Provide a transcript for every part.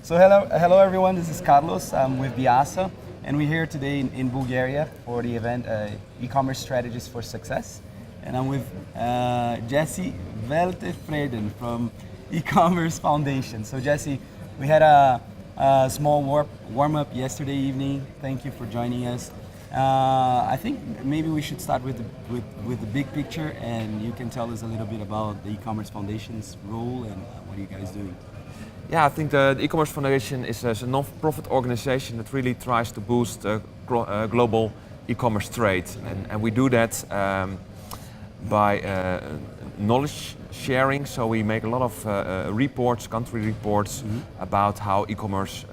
So hello everyone. This is Carlos. I'm with Biassa, and we're here today in Bulgaria for the event E-commerce Strategies for Success. And I'm with Jesse Weldevreden from Ecommerce Foundation. So Jesse, we had a small warm up yesterday evening. Thank you for joining us. I think maybe we should start with the big picture, and you can tell us a little bit about the Ecommerce Foundation's role and what are you guys doing. Yeah, I think the E-commerce Foundation is a non-profit organization that really tries to boost global e-commerce trade, and we do that by knowledge sharing. So we make a lot of reports, country reports, about how e-commerce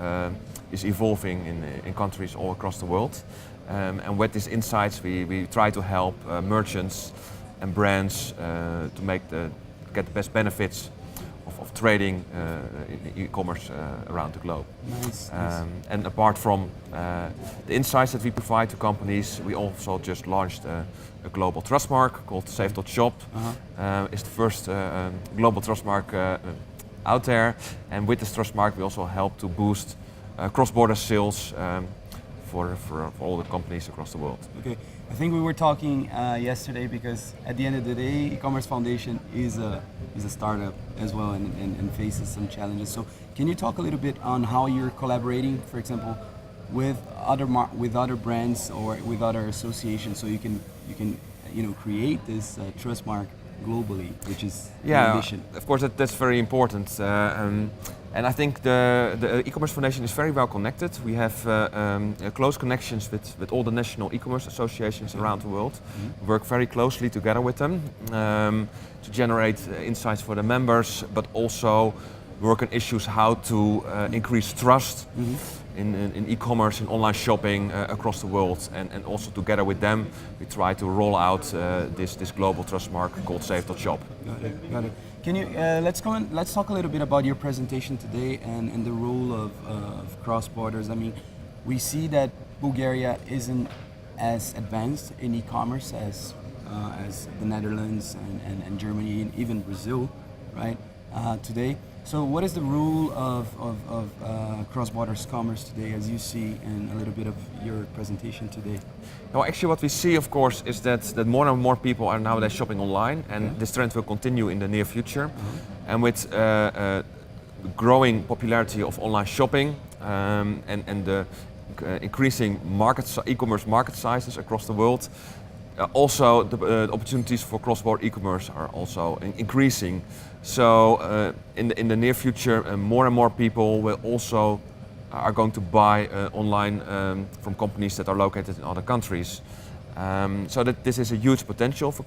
is evolving in countries all across the world. And with these insights, we try to help merchants and brands to get the best benefits of trading in e-commerce around the globe. Nice. And apart from the insights that we provide to companies, we also just launched a global trust mark called Safe.shop. It's the first global trust mark out there, and with this trust mark we also help to boost cross-border sales for all the companies across the world. Okay, I think we were talking yesterday because at the end of the day, Ecommerce Foundation is a startup as well and faces some challenges. So can you talk a little bit on how you're collaborating, for example, with other brands or with other associations, so you can create this trust mark globally, which is the ambition. Of course that's very important. And I think the E-commerce Foundation is very well connected. We have close connections with all the national e-commerce associations around the world. We work very closely together with them to generate insights for the members, but also work on issues how to increase trust in e-commerce and online shopping across the world. And also together with them, we try to roll out this global trust mark called Safe.shop. Got it. Can you let's talk a little bit about your presentation today and the role of cross-borders. I mean, we see that Bulgaria isn't as advanced in e-commerce as the Netherlands and Germany and even Brazil, right? Today. So what is the role of cross-border commerce today, as you see in a little bit of your presentation today? Well, actually what we see, of course, is that more and more people are nowadays shopping online, and this trend will continue in the near future. And with growing popularity of online shopping and the increasing e-commerce market sizes across the world, also the opportunities for cross-border e-commerce are also increasing. So in the near future, more and more people will also are going to buy online from companies that are located in other countries. So that this is a huge potential for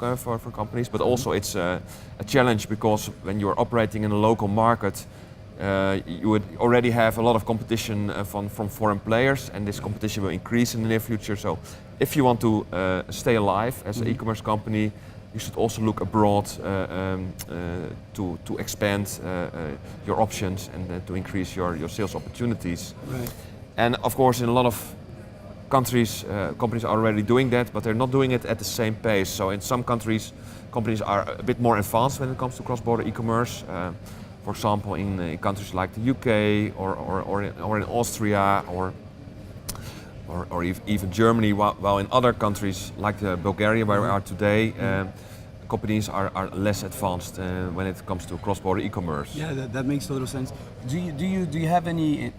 companies, but also it's a challenge, because when you are operating in a local market, you would already have a lot of competition from foreign players, and this competition will increase in the near future. So if you want to stay alive as an e-commerce company, you should also look abroad to expand your options and to increase your sales opportunities. Right. And of course, in a lot of countries, companies are already doing that, but they're not doing it at the same pace. So in some countries, companies are a bit more advanced when it comes to cross-border e-commerce. For example, in countries like the UK or in Austria or even Germany, while in other countries like Bulgaria, where we are today, companies are less advanced when it comes to cross-border e-commerce. Yeah, that makes total sense. Do you have any?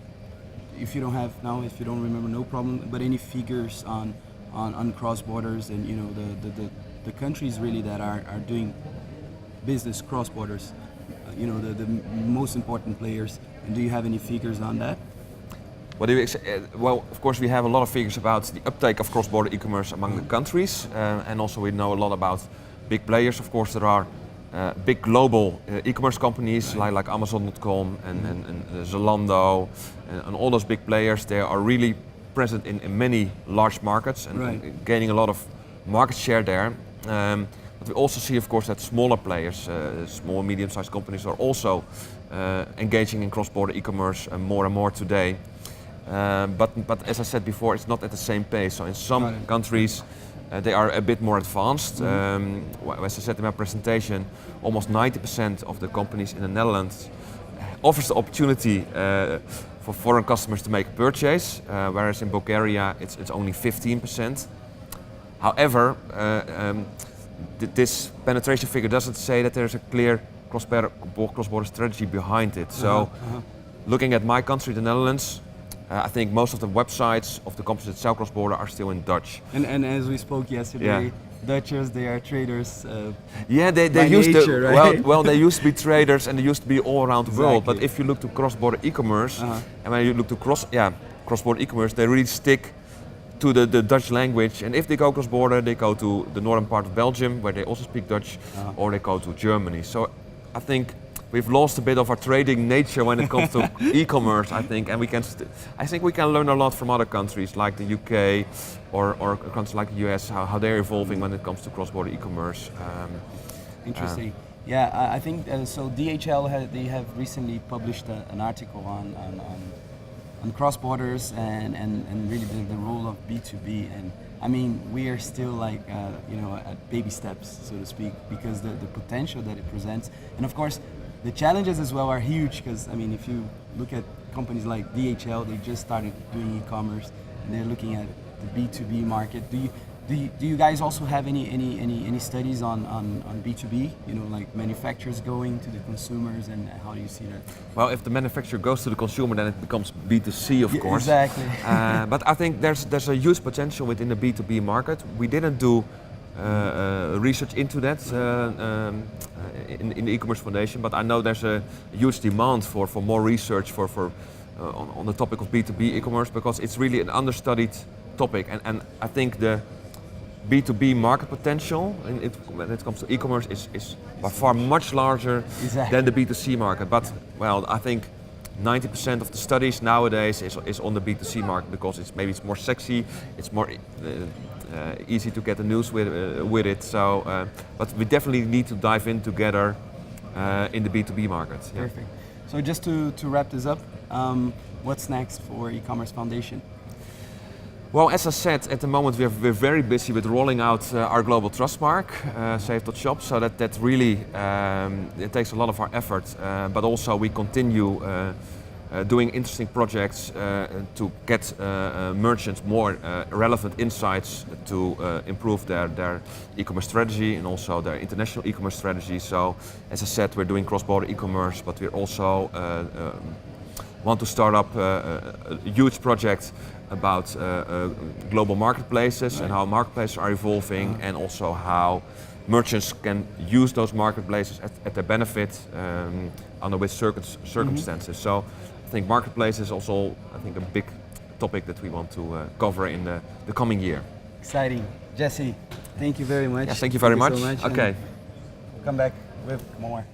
If you don't have now, if you don't remember, no problem. But any figures on cross-borders and the countries really that are doing business cross-borders? The most important players. And do you have any figures on that? Well, of course, we have a lot of figures about the uptake of cross-border e-commerce among the countries, and also we know a lot about big players. Of course, there are big global e-commerce companies like Amazon.com and Zalando and all those big players. They are really present in many large markets and gaining a lot of market share there. But we also see, of course, that smaller players, small and medium-sized companies, are also engaging in cross-border e-commerce more and more today. But as I said before, it's not at the same pace. So in some countries, they are a bit more advanced. As I said in my presentation, almost 90% of the companies in the Netherlands offers the opportunity for foreign customers to make a purchase, whereas in Bulgaria it's only 15%. However, this penetration figure doesn't say that there's a clear cross-border strategy behind it. So, looking at my country, the Netherlands, I think most of the websites of the companies that sell cross-border are still in Dutch. And as we spoke yesterday, Dutchers, they are traders. Yeah, they by used nature, to, right? well, they used to be traders and they used to be all around the world. Exactly. But if you look to cross-border e-commerce, and when you look to cross-border e-commerce, they really stick to the Dutch language. And if they go cross-border, they go to the northern part of Belgium, where they also speak Dutch, or they go to Germany. So I think we've lost a bit of our trading nature when it comes to e-commerce, I think, and I think we can learn a lot from other countries like the UK or countries like the US, how they're evolving when it comes to cross-border e-commerce. Interesting. Yeah, I think so. DHL they have recently published an article on cross-borders and really the role of B2B. And I mean, we are still like at baby steps, so to speak, because the potential that it presents, and of course, the challenges as well are huge. Because I mean, if you look at companies like DHL, they just started doing e-commerce, and they're looking at the B2B market. Do you guys also have any studies on B2B? You know, like manufacturers going to the consumers, and how do you see that? Well, if the manufacturer goes to the consumer, then it becomes B2C, of course. Exactly. But I think there's a huge potential within the B2B market. We didn't do research into that in the e-commerce foundation, but I know there's a huge demand for more research on the topic of B2B e-commerce, because it's really an understudied topic, and I think the B2B market potential when it comes to e-commerce is by far much larger than the B2C market. But well, I think 90% of the studies nowadays is on the B2C market, because it's more sexy, it's more easy to get the news with it. So, but we definitely need to dive in together in the B2B market. Yeah. Perfect. So just to wrap this up, what's next for Ecommerce Foundation? Well, as I said, at the moment we're very busy with rolling out our global trust mark, safe.shop, so that really it takes a lot of our effort, but also we continue doing interesting projects to get merchants more relevant insights to improve their e-commerce strategy and also their international e-commerce strategy. So, as I said, we're doing cross-border e-commerce, but we also want to start up a huge project about global marketplaces and how marketplaces are evolving, and also how merchants can use those marketplaces at their benefit under which circumstances. So I think marketplace is also, I think, a big topic that we want to cover in the coming year. Exciting. Jesse, thank you very much. Yes, thank you very much. So much. Okay. We'll come back with more.